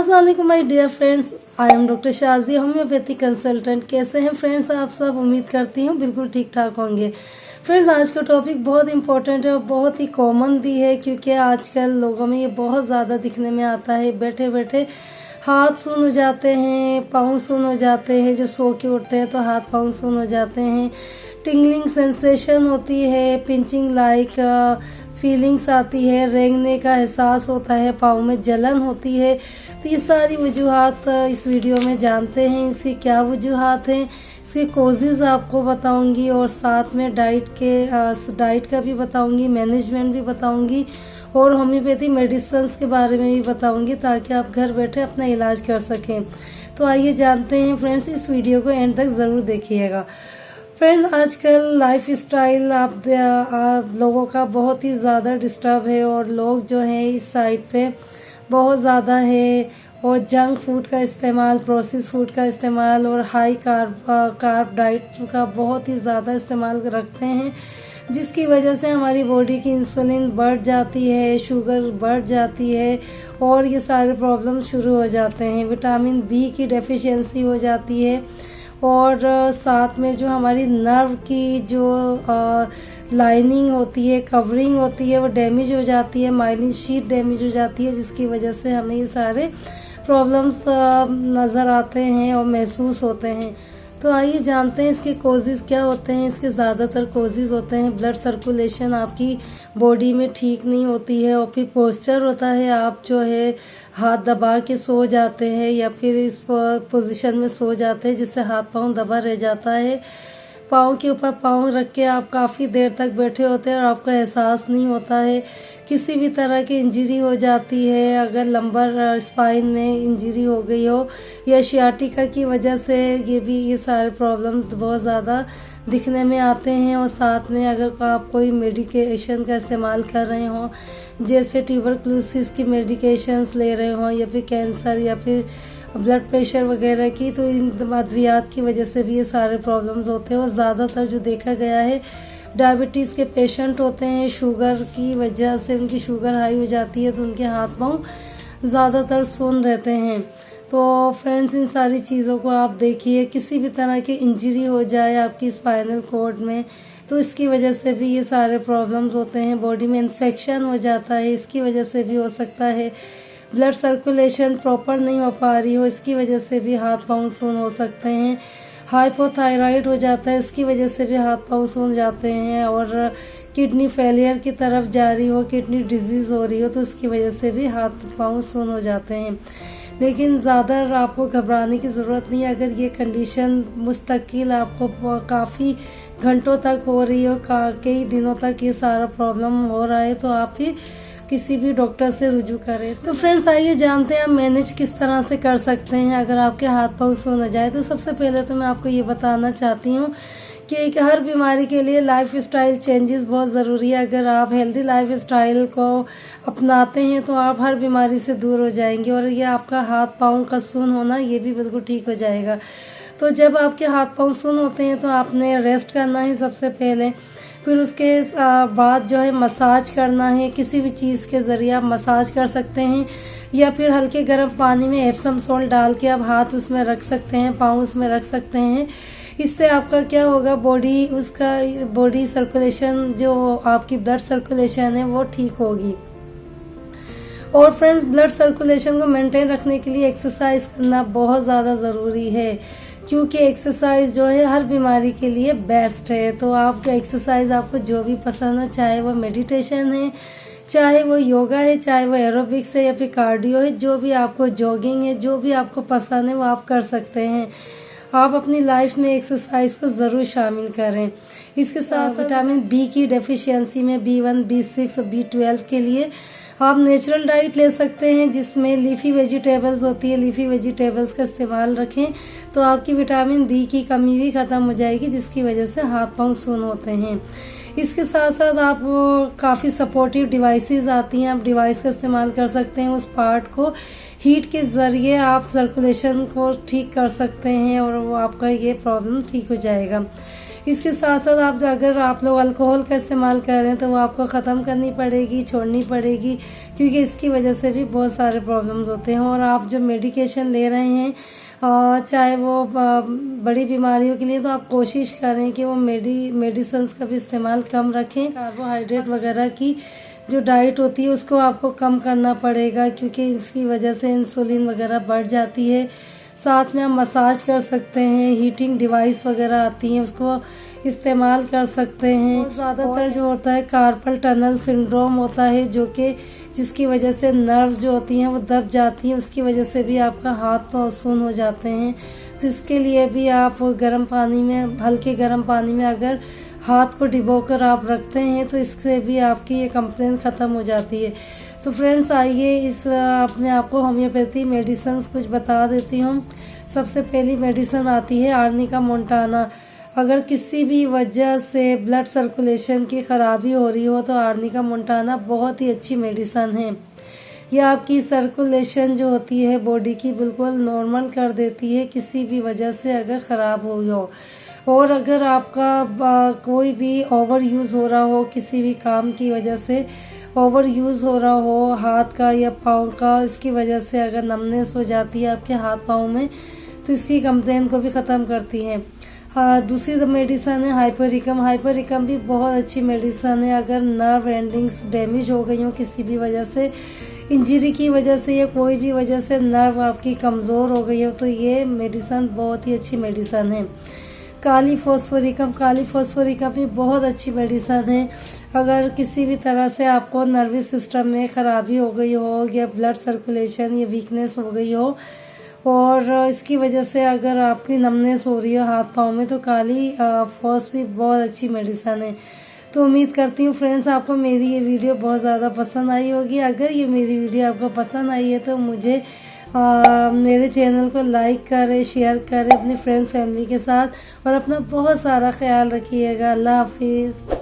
अस्सलाम my dear friends, I am doctor Shaji, homeopathy consultant. कैसे हैं फ्रेंड्स आप सब? उम्मीद करती हूँ बिल्कुल ठीक ठाक होंगे। फ्रेंड्स, आज का टॉपिक बहुत इंपॉर्टेंट है और बहुत ही कॉमन भी है, क्योंकि आजकल लोगों में ये बहुत ज़्यादा दिखने में आता है। बैठे बैठे हाथ सुन हो जाते हैं, पाँव सुन हो जाते हैं। जो सो के उठते हैं तो हाथ पाँव सुन हो जाते हैं। टिंगलिंग सेंसेशन होती है, पिंचिंग लाइक फीलिंग्स आती है, रेंगने का एहसास होता है, पाँव में जलन होती है। तो ये सारी वजूहात इस वीडियो में जानते हैं। इसकी क्या वजूहात हैं, इसके कोजेज़ आपको बताऊंगी और साथ में डाइट का भी बताऊंगी, मैनेजमेंट भी बताऊंगी और होम्योपैथी मेडिसिन्स के बारे में भी बताऊंगी, ताकि आप घर बैठे अपना इलाज कर सकें। तो आइए जानते हैं फ्रेंड्स, इस वीडियो को एंड तक ज़रूर देखिएगा। फ्रेंड्स, आजकल लाइफ स्टाइल आप लोगों का बहुत ही ज़्यादा डिस्टर्ब है और लोग जो हैं इस साइड पे बहुत ज़्यादा है, और जंक फूड का इस्तेमाल, प्रोसेस फूड का इस्तेमाल और हाई कार्ब डाइट का बहुत ही ज़्यादा इस्तेमाल रखते हैं, जिसकी वजह से हमारी बॉडी की इंसुलिन बढ़ जाती है, शुगर बढ़ जाती है और ये सारे प्रॉब्लम शुरू हो जाते हैं। विटामिन बी की डेफिशिएंसी हो जाती है और साथ में जो हमारी नर्व की जो लाइनिंग होती है, कवरिंग होती है, वो डैमेज हो जाती है, माइलिन शीट डैमेज हो जाती है, जिसकी वजह से हमें ये सारे प्रॉब्लम्स नज़र आते हैं और महसूस होते हैं। तो आइए जानते हैं इसके कोजेज़ क्या होते हैं। इसके ज़्यादातर कोजेज़ होते हैं ब्लड सर्कुलेशन आपकी बॉडी में ठीक नहीं होती है, और फिर पोस्चर होता है, आप जो है हाथ दबा के सो जाते हैं या फिर इस पोजीशन में सो जाते हैं जिससे हाथ पाँव दबा रह जाता है। पाँव के ऊपर पाँव रख के आप काफ़ी देर तक बैठे होते हैं और आपको एहसास नहीं होता है। किसी भी तरह की इंजरी हो जाती है, अगर लंबर स्पाइन में इंजरी हो गई हो या शियाटिका की वजह से, ये सारे प्रॉब्लम्स बहुत ज़्यादा दिखने में आते हैं। और साथ में अगर आप कोई मेडिकेशन का इस्तेमाल कर रहे हों, जैसे ट्यूबरक्लोसिस की मेडिकेशंस ले रहे हों या फिर कैंसर या फिर ब्लड प्रेशर वगैरह की, तो इन अद्वियात की वजह से भी ये सारे प्रॉब्लम्स होते हैं। और ज़्यादातर जो देखा गया है, डायबिटीज़ के पेशेंट होते हैं, शुगर की वजह से उनकी शुगर हाई हो जाती है तो उनके हाथ पाँव ज़्यादातर सुन्न रहते हैं। तो फ्रेंड्स, इन सारी चीज़ों को आप देखिए। किसी भी तरह की इंजरी हो जाए आपकी स्पाइनल कॉर्ड में, तो इसकी वजह से भी ये सारे प्रॉब्लम्स होते हैं। बॉडी में इन्फेक्शन हो जाता है, इसकी वजह से भी हो सकता है। ब्लड सर्कुलेशन प्रॉपर नहीं हो पा रही हो, इसकी वजह से भी हाथ पाँव सुन्न हो सकते हैं। हाइपोथायराइड हो जाता है, उसकी वजह से भी हाथ पाँव सून जाते हैं। और किडनी फेलियर की तरफ जा रही हो, किडनी डिजीज़ हो रही हो, तो उसकी वजह से भी हाथ पाँव सून हो जाते हैं। लेकिन ज़्यादा आपको घबराने की ज़रूरत नहीं है। अगर ये कंडीशन मुस्तकिल आपको काफ़ी घंटों तक हो रही हो, कई दिनों तक ये सारा प्रॉब्लम हो रहा है, तो आप ही किसी भी डॉक्टर से रुजू करें। तो फ्रेंड्स, आइए जानते हैं आप मैनेज किस तरह से कर सकते हैं अगर आपके हाथ पाँव सून जाए। तो सबसे पहले तो मैं आपको ये बताना चाहती हूँ कि हर बीमारी के लिए लाइफ स्टाइल चेंजेस बहुत ज़रूरी है। अगर आप हेल्दी लाइफ स्टाइल को अपनाते हैं तो आप हर बीमारी से दूर हो जाएंगे, और ये आपका हाथ पाँव का सून होना ये भी बिल्कुल ठीक हो जाएगा। तो जब आपके हाथ पाँव सून होते हैं तो आपने रेस्ट करना है सबसे पहले। फिर उसके बाद जो है मसाज करना है। किसी भी चीज़ के ज़रिए आप मसाज कर सकते हैं, या फिर हल्के गर्म पानी में एप्सम सॉल्ट डाल के आप हाथ उसमें रख सकते हैं, पाँव उसमें रख सकते हैं। इससे आपका क्या होगा, बॉडी सर्कुलेशन, जो आपकी ब्लड सर्कुलेशन है वो ठीक होगी। और फ्रेंड्स, ब्लड सर्कुलेशन को मेंटेन रखने के लिए एक्सरसाइज करना बहुत ज़्यादा ज़रूरी है, क्योंकि एक्सरसाइज जो है हर बीमारी के लिए बेस्ट है। तो आपका एक्सरसाइज आपको जो भी पसंद हो, चाहे वो मेडिटेशन है, चाहे वो योगा है, चाहे वो एरोबिक्स है या फिर कार्डियो है, जो भी आपको, जॉगिंग है, जो भी आपको पसंद है वो आप कर सकते हैं। आप अपनी लाइफ में एक्सरसाइज को ज़रूर शामिल करें। इसके साथ विटामिन बी की डेफिशिएंसी में B1, B6 और B12 के लिए आप नेचुरल डाइट ले सकते हैं, जिसमें लीफी वेजिटेबल्स होती है। लीफी वेजिटेबल्स का इस्तेमाल रखें तो आपकी विटामिन बी की कमी भी ख़त्म हो जाएगी, जिसकी वजह से हाथ पाँव सून होते हैं। इसके साथ साथ आप काफ़ी सपोर्टिव डिवाइसेस आती हैं, आप डिवाइस का इस्तेमाल कर सकते हैं। उस पार्ट को हीट के ज़रिए आप सर्कुलेशन को ठीक कर सकते हैं और वो आपका ये प्रॉब्लम ठीक हो जाएगा। इसके साथ साथ अगर आप लोग अल्कोहल का इस्तेमाल कर रहे हैं तो वो आपको ख़त्म करनी पड़ेगी, छोड़नी पड़ेगी, क्योंकि इसकी वजह से भी बहुत सारे प्रॉब्लम्स होते हैं। और आप जो मेडिकेशन ले रहे हैं चाहे वो बड़ी बीमारियों के लिए, तो आप कोशिश करें कि वो मेडिसिन्स का भी इस्तेमाल कम रखें। कार्बोहाइड्रेट वगैरह की जो डाइट होती है उसको आपको कम करना पड़ेगा, क्योंकि इसकी वजह से इंसुलिन वगैरह बढ़ जाती है। साथ में आप मसाज कर सकते हैं, हीटिंग डिवाइस वगैरह आती हैं उसको इस्तेमाल कर सकते हैं। ज़्यादातर जो होता है कार्पल टनल सिंड्रोम होता है, जिसकी वजह से नर्व जो होती हैं वो दब जाती हैं, उसकी वजह से भी आपका हाथ पाँव सुन्न हो जाते हैं। तो इसके लिए भी आप गर्म पानी में, हल्के गर्म पानी में अगर हाथ को डिबोकर आप रखते हैं तो इससे भी आपकी ये कंप्लेन ख़त्म हो जाती है। तो फ्रेंड्स आइए मैं आपको होम्योपैथी मेडिसिन कुछ बता देती हूँ। सबसे पहली मेडिसिन आती है आर्निका मोंटाना। अगर किसी भी वजह से ब्लड सर्कुलेशन की ख़राबी हो रही हो तो आर्निका मोंटाना बहुत ही अच्छी मेडिसिन है। यह आपकी सर्कुलेशन जो होती है बॉडी की बिल्कुल नॉर्मल कर देती है, किसी भी वजह से अगर ख़राब हुई हो। और अगर आपका कोई भी ओवर यूज़ हो रहा हो, किसी भी काम की वजह से ओवर यूज़ हो रहा हो हाथ का या पाँव का, इसकी वजह से अगर नमनेस हो जाती है आपके हाथ पाँव में, तो इसकी कंप्लेन को भी ख़त्म करती है। दूसरी मेडिसिन है हाइपरिकम। हाइपरिकम भी बहुत अच्छी मेडिसिन है। अगर नर्व एंडिंग्स डैमेज हो गई हो किसी भी वजह से, इंजरी की वजह से या कोई भी वजह से नर्व आपकी कमज़ोर हो गई हो, तो ये मेडिसिन बहुत ही अच्छी मेडिसिन है। काली फॉस्फोरिकम भी बहुत अच्छी मेडिसिन है। अगर किसी भी तरह से आपको नर्वस सिस्टम में ख़राबी हो गई हो या ब्लड सर्कुलेशन या वीकनेस हो गई हो और इसकी वजह से अगर आपकी नमनेस हो रही है हाथ पाँव में, तो काली फॉस भी बहुत अच्छी मेडिसिन है। तो उम्मीद करती हूँ फ्रेंड्स आपको मेरी ये वीडियो बहुत ज़्यादा पसंद आई होगी। अगर ये मेरी वीडियो आपको पसंद आई है तो मुझे मेरे चैनल को लाइक करें, शेयर करें अपने फ्रेंड्स फैमिली के साथ, और अपना बहुत सारा ख्याल रखिएगा। अल्लाह हाफिज़।